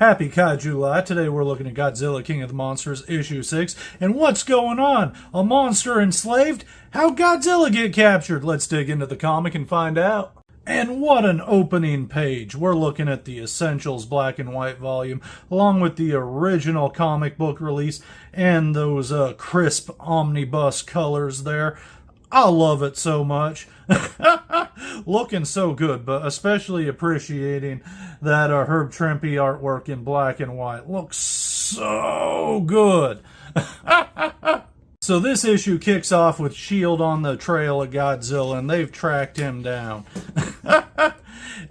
Happy Kaiju Today we're looking at Godzilla King of the Monsters issue 6. And what's going on? A monster enslaved? How'd Godzilla get captured? Let's dig into the comic and find out. And what an opening page. We're looking at the Essentials black and white volume, along with the original comic book release and those crisp omnibus colors there. I love it so much. Looking so good, but especially appreciating that Herb Trimpe artwork in black and white. Looks so good. So this issue kicks off with S.H.I.E.L.D. on the trail of Godzilla, and they've tracked him down.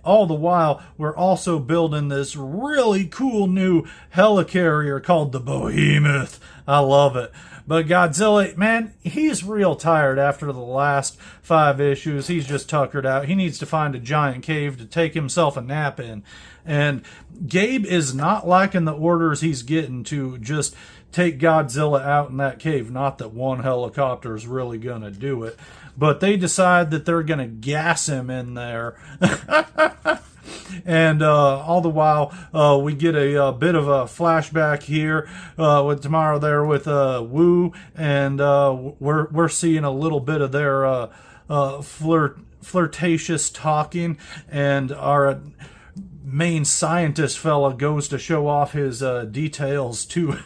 All the while, we're also building this really cool new helicarrier called the Behemoth. I love it. But Godzilla, man, he's real tired after the last 5 issues. He's just tuckered out. He needs to find a giant cave to take himself a nap in. And Gabe is not liking the orders he's getting to just take Godzilla out in that cave. Not that one helicopter is really going to do it. But they decide that they're going to gas him in there. And all the while, we get a bit of a flashback here with tomorrow there with Wu, and we're seeing a little bit of their flirtatious talking, and our main scientist fella goes to show off his details to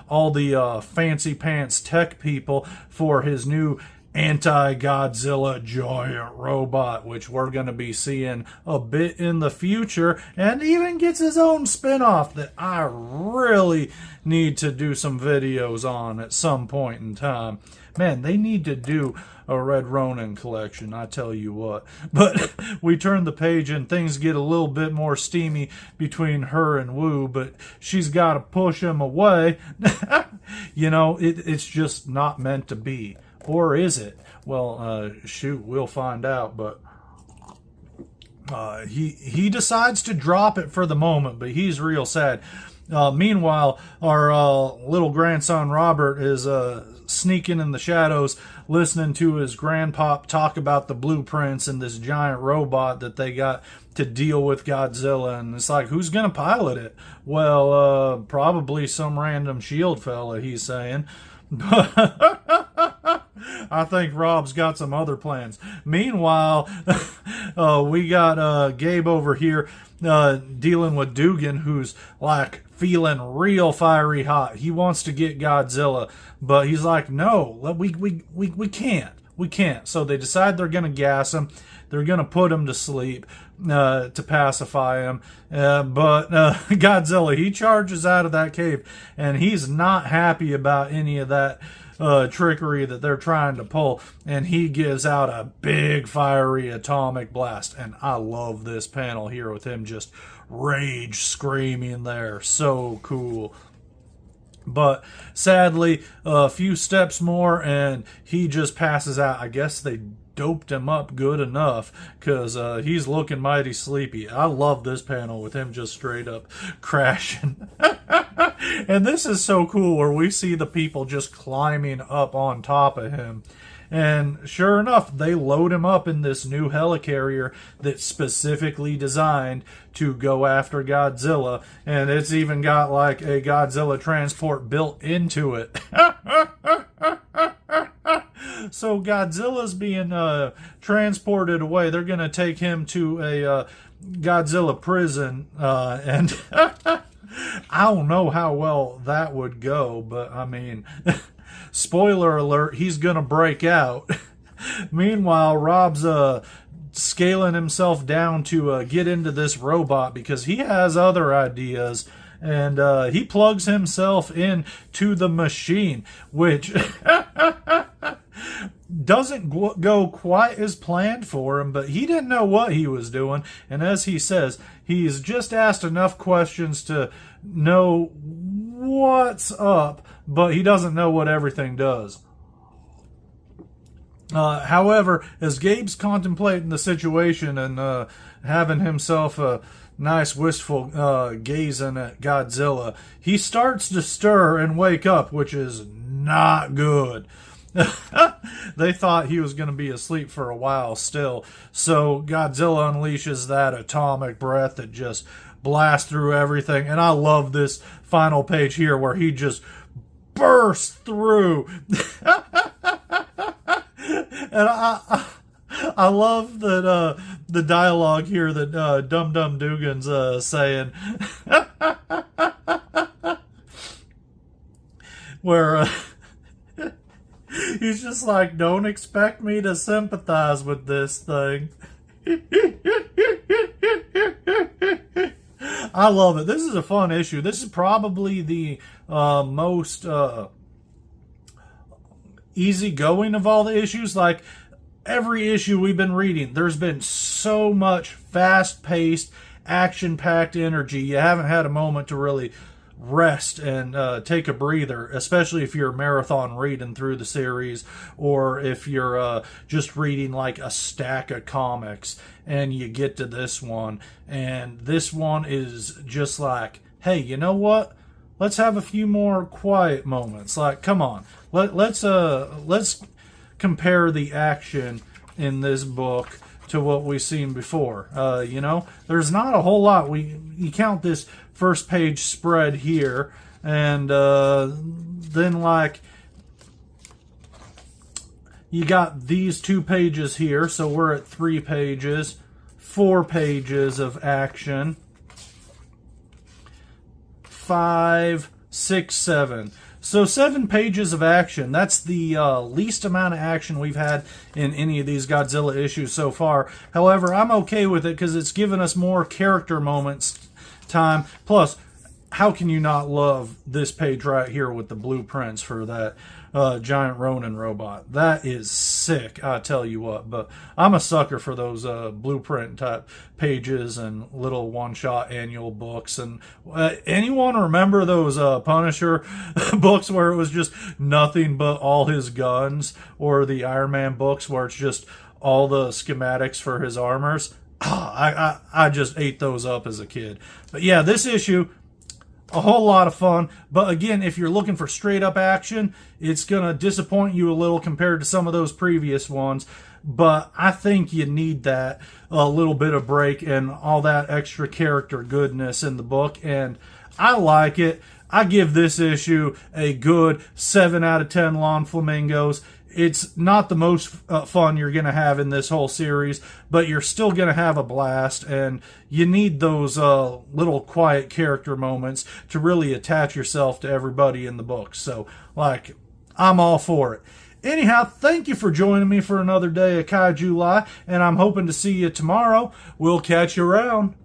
all the fancy pants tech people for his new anti-Godzilla giant robot, which we're going to be seeing a bit in the future, and even gets his own spin-off that I really need to do some videos on at some point in time. Man, they need to do a Red Ronin collection, I tell you what. But we turn the page and things get a little bit more steamy between her and Wu, but she's got to push him away. You know, it's just not meant to be. Or is it? Well, shoot, we'll find out. But he decides to drop it for the moment, but he's real sad. Meanwhile, our little grandson Robert is sneaking in the shadows, listening to his grandpop talk about the blueprints and this giant robot that they got to deal with Godzilla. And it's like, who's going to pilot it? Well, probably some random S.H.I.E.L.D. fella, he's saying. I think Rob's got some other plans. Meanwhile, we got Gabe over here dealing with Dugan, who's like feeling real fiery hot. He wants to get Godzilla, but he's like, no, we can't. We can't. So they decide they're going to gas him. They're going to put him to sleep to pacify him. But Godzilla, he charges out of that cave, and he's not happy about any of that trickery that they're trying to pull, and he gives out a big fiery atomic blast. And I love this panel here with him just rage screaming there. So cool. But sadly, a few steps more and he just passes out. I guess they doped him up good enough, because he's looking mighty sleepy. I love this panel with him just straight up crashing. And this is so cool where we see the people just climbing up on top of him. And sure enough, they load him up in this new helicarrier that's specifically designed to go after Godzilla. And it's even got like a Godzilla transport built into it. So Godzilla's being transported away. They're going to take him to a Godzilla prison. And I don't know how well that would go, but I mean... Spoiler alert, he's going to break out. Meanwhile, Rob's scaling himself down to get into this robot because he has other ideas. And he plugs himself in to the machine, which doesn't go quite as planned for him, but he didn't know what he was doing. And as he says, he's just asked enough questions to know what's up, but he doesn't know what everything does. However, as Gabe's contemplating the situation and having himself a nice wistful gazing at Godzilla, he starts to stir and wake up, which is not good. They thought he was going to be asleep for a while still, so Godzilla unleashes that atomic breath that just blast through everything. And I love this final page here where he just bursts through. And I love that the dialogue here that Dum Dum Dugan's saying, where he's just like, don't expect me to sympathize with this thing. I love it. This is a fun issue. This is probably the most easygoing of all the issues. Like, every issue we've been reading, there's been so much fast-paced, action-packed energy. You haven't had a moment to really rest and take a breather, especially if you're marathon reading through the series, or if you're just reading like a stack of comics and you get to this one, and this one is just like, hey, you know what? Let's have a few more quiet moments. Like, come on, let's compare the action in this book to what we've seen before. There's not a whole lot. You count this first page spread here, and then like you got these 2 pages here, so we're at 3 pages, 4 pages of action, 5, 6, 7. So 7 pages of action. That's the least amount of action we've had in any of these Godzilla issues so far. However, I'm okay with it because it's given us more character moments time. Plus, how can you not love this page right here with the blueprints for that giant Ronin robot? That is sick, I tell you what. But I'm a sucker for those blueprint type pages and little one-shot annual books. And anyone remember those Punisher books where it was just nothing but all his guns, or the Iron Man books where it's just all the schematics for his armors? I just ate those up as a kid. But yeah, this issue, a whole lot of fun. But again, if you're looking for straight up action, it's going to disappoint you a little compared to some of those previous ones. But I think you need that a little bit of break and all that extra character goodness in the book. And I like it. I give this issue a good 7 out of 10 lawn flamingos. It's not the most fun you're going to have in this whole series, but you're still going to have a blast, and you need those little quiet character moments to really attach yourself to everybody in the book. So, like, I'm all for it. Anyhow, thank you for joining me for another day of Kaiju Live, and I'm hoping to see you tomorrow. We'll catch you around.